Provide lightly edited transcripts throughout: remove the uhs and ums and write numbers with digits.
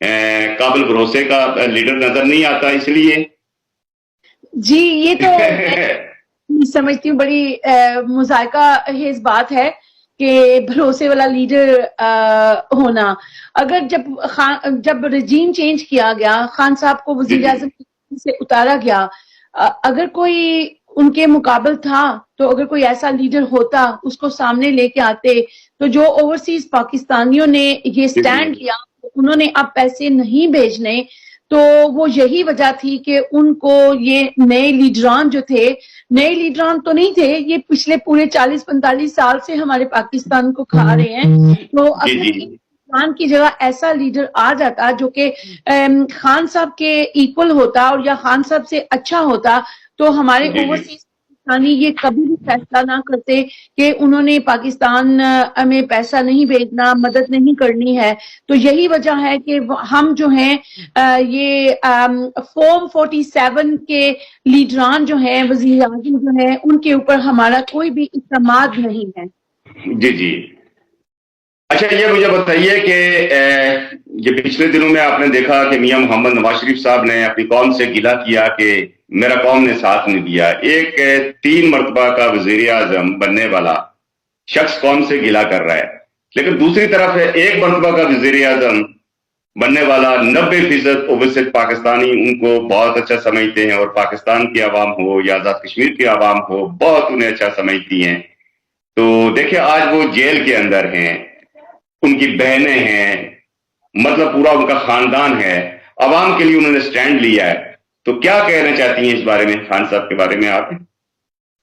قابل بھروسے کا لیڈر نظر نہیں آتا اس لیے؟ جی یہ تو میں سمجھتی ہوں بڑی مذائقہ خیز بات ہے کہ بھروسے والا لیڈر ہونا. اگر جب رجیم چینج کیا گیا، خان صاحب کو وزیر اعظم سے اتارا گیا، اگر کوئی ان کے مقابل تھا تو اگر کوئی ایسا لیڈر ہوتا اس کو سامنے لے کے آتے، تو جو اوورسیز پاکستانیوں نے یہ سٹینڈ لیا انہوں نے اب پیسے نہیں بھیجنے، تو وہ یہی وجہ تھی کہ ان کو یہ نئے لیڈران جو تھے، نئے لیڈران تو نہیں تھے، یہ پچھلے پورے 40-45 سال سے ہمارے پاکستان کو کھا رہے ہیں. تو اگر خان کی جگہ ایسا لیڈر آ جاتا جو کہ خان صاحب کے ایکول ہوتا اور یا خان صاحب سے اچھا ہوتا، تو ہمارے اوورسیز پاکستانی یہ کبھی بھی فیصلہ نہ کرتے کہ انہوں نے پاکستان میں پیسہ نہیں بھیجنا، مدد نہیں کرنی ہے. تو یہی وجہ ہے کہ ہم جو ہیں یہ فارم 47 کے لیڈران جو ہیں، وزیر اعظم جو ہیں، ان کے اوپر ہمارا کوئی بھی اعتماد نہیں ہے. جی جی. اچھا یہ مجھے بتائیے کہ یہ پچھلے دنوں میں آپ نے دیکھا کہ میاں محمد نواز شریف صاحب نے اپنی قوم سے گلہ کیا کہ میرا قوم نے ساتھ نہیں دیا. ایک 3 مرتبہ کا وزیر اعظم بننے والا شخص قوم سے گلہ کر رہا ہے، لیکن دوسری طرف ایک مرتبہ کا وزیر اعظم بننے والا 90% اوورسیز پاکستانی ان کو بہت اچھا سمجھتے ہیں، اور پاکستان کی عوام ہو یا آزاد کشمیر کی عوام ہو بہت انہیں اچھا سمجھتی ہیں. تو دیکھیں آج وہ جیل کے اندر ہیں، ان کی بہنیں ہیں، مطلب پورا ان کا خاندان ہے، عوام کے لیے انہوں نے سٹینڈ لیا ہے. تو کیا کہنا چاہتی ہیں اس بارے میں، خان صاحب کے بارے میں آپ؟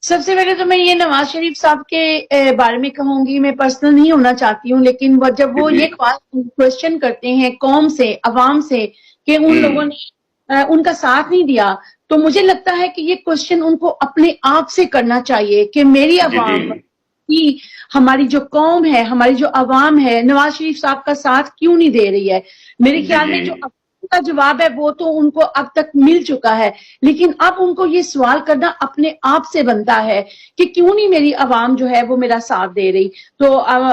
سب سے پہلے تو میں یہ نواز شریف صاحب کے بارے میں کہوں گی، میں پرسنل نہیں ہونا چاہتی ہوں، لیکن جب وہ یہ کوشچن کرتے ہیں قوم سے، عوام سے، کہ ان لوگوں نے ان کا ساتھ نہیں دیا، تو مجھے لگتا ہے کہ یہ کوشچن ان کو اپنے آپ سے کرنا چاہیے کہ میری عوام کی، ہماری جو قوم ہے، ہماری جو عوام ہے، نواز شریف صاحب کا ساتھ کیوں نہیں دے رہی ہے. میرے خیال میں جو کا جواب ہے وہ تو ان کو اب تک مل چکا ہے، لیکن اب ان کو یہ سوال کرنا اپنے آپ سے بنتا ہے کہ کیوں نہیں میری عوام جو ہے وہ میرا ساتھ دے رہی. تو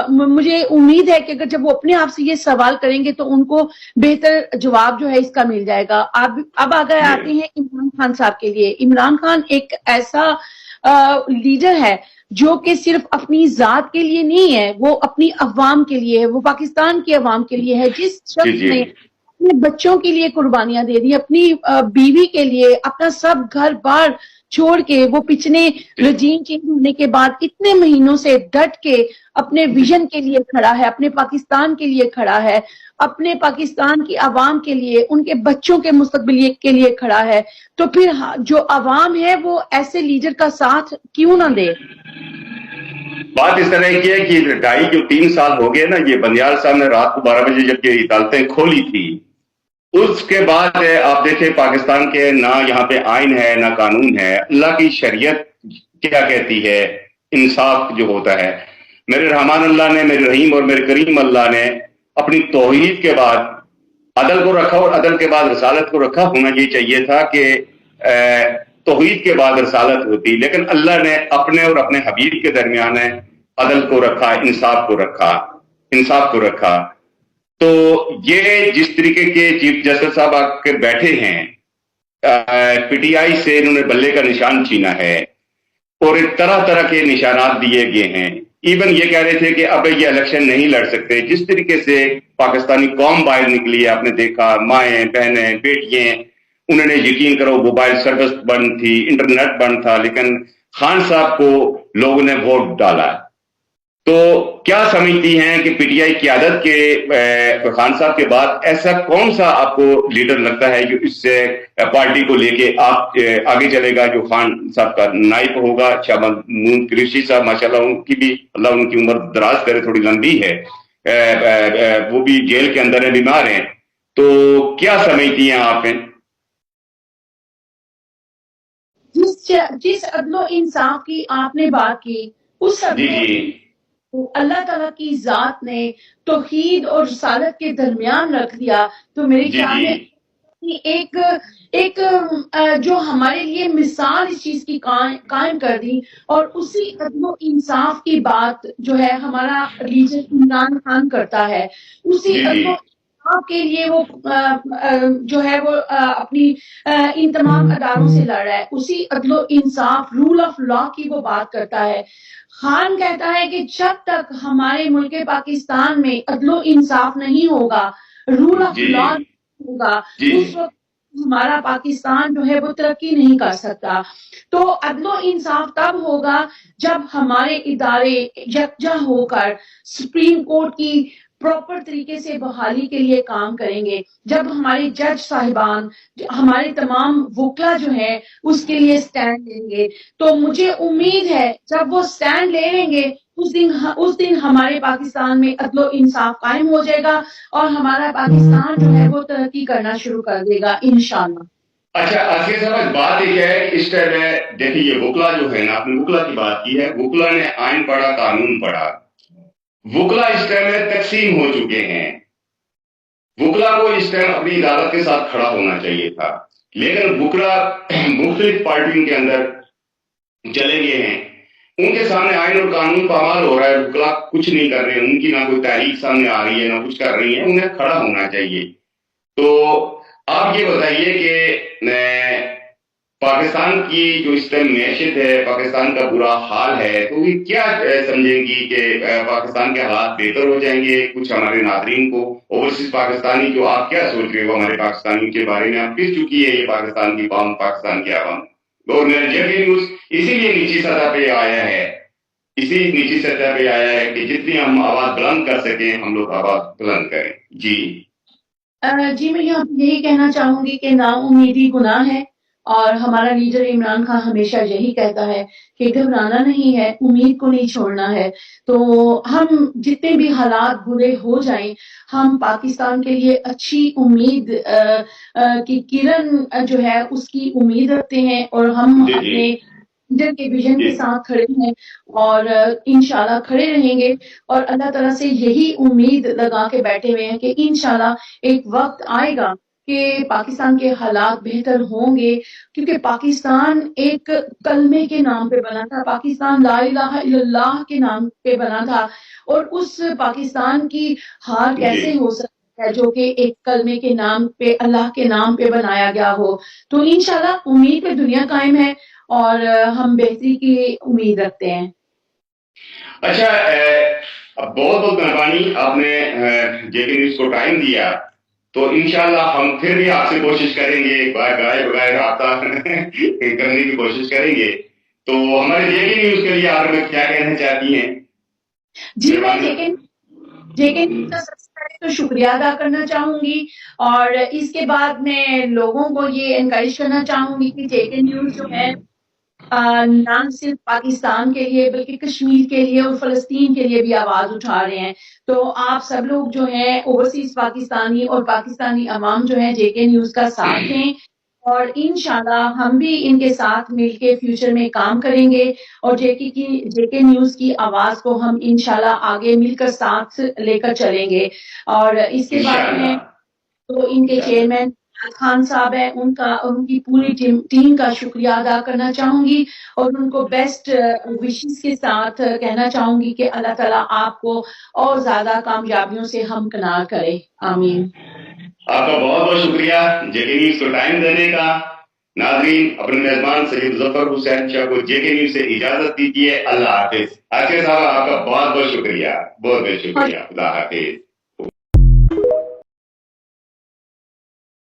مجھے امید ہے کہ اگر جب وہ اپنے آپ سے یہ سوال کریں گے تو ان کو بہتر جواب جو ہے اس کا مل جائے گا. اب آگے آتے ہیں عمران خان صاحب کے لیے. عمران خان ایک ایسا لیڈر ہے جو کہ صرف اپنی ذات کے لیے نہیں ہے، وہ اپنی عوام کے لیے ہے، وہ پاکستان کی عوام کے لیے ہے. جس شخص نے اپنے بچوں کے لیے قربانیاں دے دی، اپنی بیوی کے لیے اپنا سب گھر بار چھوڑ کے، وہ پچھلے رجیم چینج ہونے کے بعد اتنے مہینوں سے ڈٹ کے اپنے ویژن کے لیے کھڑا ہے، اپنے پاکستان کے لیے کھڑا ہے، اپنے پاکستان کی عوام کے لیے، ان کے بچوں کے مستقبل کے لیے کھڑا ہے. تو پھر جو عوام ہے وہ ایسے لیڈر کا ساتھ کیوں نہ دے؟ بات اس طرح کی ہے کہ 2.5-3 سال ہو گئے نا، یہ بندیال صاحب نے رات کو 12 بجے جب یہ عدالتیں کھولی تھی، اس کے بعد آپ دیکھیں پاکستان کے نہ یہاں پہ آئین ہے نہ قانون ہے. اللہ کی شریعت کیا کہتی ہے، انصاف جو ہوتا ہے، میرے رحمان اللہ نے، میرے رحیم اور میرے کریم اللہ نے اپنی توحید کے بعد عدل کو رکھا، اور عدل کے بعد رسالت کو رکھا. ہونا یہ چاہیے تھا کہ توحید کے بعد رسالت ہوتی، لیکن اللہ نے اپنے اور اپنے حبیب کے درمیان عدل کو رکھا، انصاف کو رکھا. تو یہ جس طریقے کے چیف جسٹس صاحب آ کے بیٹھے ہیں، پی ٹی آئی سے انہوں نے بلے کا نشان چھینا ہے اور طرح طرح کے نشانات دیے گئے ہیں. ایون یہ کہہ رہے تھے کہ اب یہ الیکشن نہیں لڑ سکتے. جس طریقے سے پاکستانی قوم باہر نکلی ہے، آپ نے دیکھا مائیں بہنیں بیٹیاں، انہوں نے یقین کرو موبائل سروس بند تھی، انٹرنیٹ بند تھا، لیکن خان صاحب کو لوگوں نے ووٹ ڈالا. تو کیا سمجھتی ہیں کہ پی ٹی آئی قیادت کے خان صاحب کے بعد ایسا کون سا آپ کو لیڈر لگتا ہے جو اس سے پارٹی کو لے کے آپ آگے چلے گا، جو خان صاحب کا نائب ہوگا؟ شاہ محمود قریشی صاحب ماشاءاللہ، ان کی بھی اللہ ان کی عمر دراز کرے، تھوڑی لمبی ہے، وہ بھی جیل کے اندر ہیں، بیمار ہیں. تو کیا سمجھتی ہیں آپ؟ جس عدل و انصاف کی آپ نے بات کی، اس اللہ تعالیٰ کی ذات نے توحید اور رسالت کے درمیان رکھ دیا. تو میرے خیال میں ایک جو ہمارے لیے مثال اس چیز کی قائم کر دی، اور اسی عدل و انصاف کی بات جو ہے ہمارا لیڈر عمران خان کرتا ہے. اسی عدل و انصاف کے لیے وہ جو ہے وہ اپنی ان تمام اداروں سے لڑ رہا ہے، اسی عدل و انصاف رول آف لا کی وہ بات کرتا ہے۔ خان کہتا ہے کہ جب تک ہمارے ملک پاکستان میں عدل و انصاف نہیں ہوگا، رول آف جی لا ہوگا، جی اس وقت ہمارا پاکستان جو ہے وہ ترقی نہیں کر سکتا۔ تو عدل و انصاف تب ہوگا جب ہمارے ادارے یکجا ہو کر سپریم کورٹ کی پراپر طریقے سے بحالی کے لیے کام کریں گے، جب ہمارے جج صاحبان، ہمارے تمام وکلا جو ہیں اس کے لیے سٹینڈ لیں گے۔ تو مجھے امید ہے جب وہ سٹینڈ لے لیں گے اس دن ہمارے پاکستان میں عدل و انصاف قائم ہو جائے گا اور ہمارا پاکستان جو ہے وہ ترقی کرنا شروع کر دے گا انشاءاللہ۔ اچھا عاصف صاحب، بات یہ ہے اس ٹائم ہے، دیکھیے یہ وکلا جو ہے نا، آپ نے وکلا کی بات کی ہے، وکلا نے آئین پڑھا، قانون پڑھا، وکلا اس ٹائم میں تقسیم ہو چکے ہیں۔ وکلا کو اس ٹائم اپنی عدالت کے ساتھ کھڑا ہونا چاہیے تھا، لیکن وکلا مختلف پارٹیوں کے اندر چلے گئے ہیں، ان کے سامنے آئین اور قانون پامال ہو رہا ہے، وکلا کچھ نہیں کر رہے، ان کی نہ کوئی تحریک سامنے آ رہی ہے نہ کچھ کر رہی ہے، انہیں کھڑا ہونا چاہیے۔ تو آپ یہ بتائیے کہ پاکستان کی جو اس ٹائم معیشت ہے، پاکستان کا برا حال ہے، تو یہ کیا سمجھیں گی کہ پاکستان کے حالات بہتر ہو جائیں گے؟ کچھ ہمارے ناظرین کو اوورسیز پاکستانی جو آپ کیا سوچ رہے ہو ہمارے پاکستانیوں کے بارے میں؟ آپ کس چکی ہے یہ پاکستان کی قوم، پاکستان کی عوام؟ اور جیکے نیوز اسی لیے نیچی سطح پہ آیا ہے، اسی نیچی سطح پہ آیا ہے کہ جتنی ہم آواز بلند کر سکیں ہم لوگ آواز بلند کریں۔ جی جی میں یہاں یہی کہنا چاہوں گی کہ نا امیدی گناہ ہے، اور ہمارا لیڈر عمران خان ہمیشہ یہی کہتا ہے کہ گھبرانا نہیں ہے، امید کو نہیں چھوڑنا ہے۔ تو ہم جتنے بھی حالات برے ہو جائیں، ہم پاکستان کے لیے اچھی امید کی کرن جو ہے اس کی امید رکھتے ہیں، اور ہم جی اپنے لیڈر کے ویژن کے جی ساتھ کھڑے ہیں اور انشاءاللہ کھڑے رہیں گے، اور اللہ تعالیٰ سے یہی امید لگا کے بیٹھے ہوئے ہیں کہ انشاءاللہ ایک وقت آئے گا کہ پاکستان کے حالات بہتر ہوں گے، کیونکہ پاکستان ایک کلمے کے نام پہ بنا تھا، پاکستان لا الہ الا اللہ کے نام پہ بنا تھا، اور اس پاکستان کی ہار کیسے جی ہو سکتی ہے جو کہ ایک کلمے کے نام پہ، اللہ کے نام پہ بنایا گیا ہو۔ تو انشاءاللہ امید پہ دنیا قائم ہے اور ہم بہتری کی امید رکھتے ہیں۔ اچھا، بہت بہت مہربانی، آپ نے جے کے نیوز کو ٹائم دیا، تو انشاءاللہ ہم پھر بھی آپ سے کوشش کریں گے، گائے بغیر رابطہ کرنے کی کوشش کریں گے۔ تو ہمارے جے کے نیوز کے لیے آپ میں کیا کہنا چاہتی ہیں؟ جی میں جے کے نیوز کا سب سے پہلے تو شکریہ ادا کرنا چاہوں گی، اور اس کے بعد میں لوگوں کو یہ انکریج کرنا چاہوں گی کہ جے کے نیوز جو ہے نہ صرف پاکستان کے لیے بلکہ کشمیر کے لیے اور فلسطین کے لیے بھی آواز اٹھا رہے ہیں۔ تو آپ سب لوگ جو ہیں اوورسیز پاکستانی اور پاکستانی عوام جو ہیں جے کے نیوز کا ساتھ دیں، اور انشاءاللہ ہم بھی ان کے ساتھ مل کے فیوچر میں کام کریں گے، اور جے کے نیوز کی آواز کو ہم انشاءاللہ آگے مل کر ساتھ لے کر چلیں گے۔ اور اس کے بعد میں تو ان کے چیئرمین خان صاحب ہیں، ان کی پوری ٹیم کا شکریہ ادا کرنا چاہوں گی، اور ان کو بیسٹ وشز کے ساتھ کہنا چاہوں گی کہ اللہ تعالیٰ آپ کو اور زیادہ کامیابیوں سے ہمکنار کرے، آمین۔ آپ کا بہت بہت شکریہ جے کے نیوز کو ٹائم دینے کا۔ ناظرین، اپنے میزبان سید مظفر حسین شاہ کو جے کے نیوز سے اجازت دیجیے۔ اللہ حافظ۔ عاصف صاحب، آپ کا بہت بہت شکریہ، بہت بہت شکریہ، اللہ حافظ۔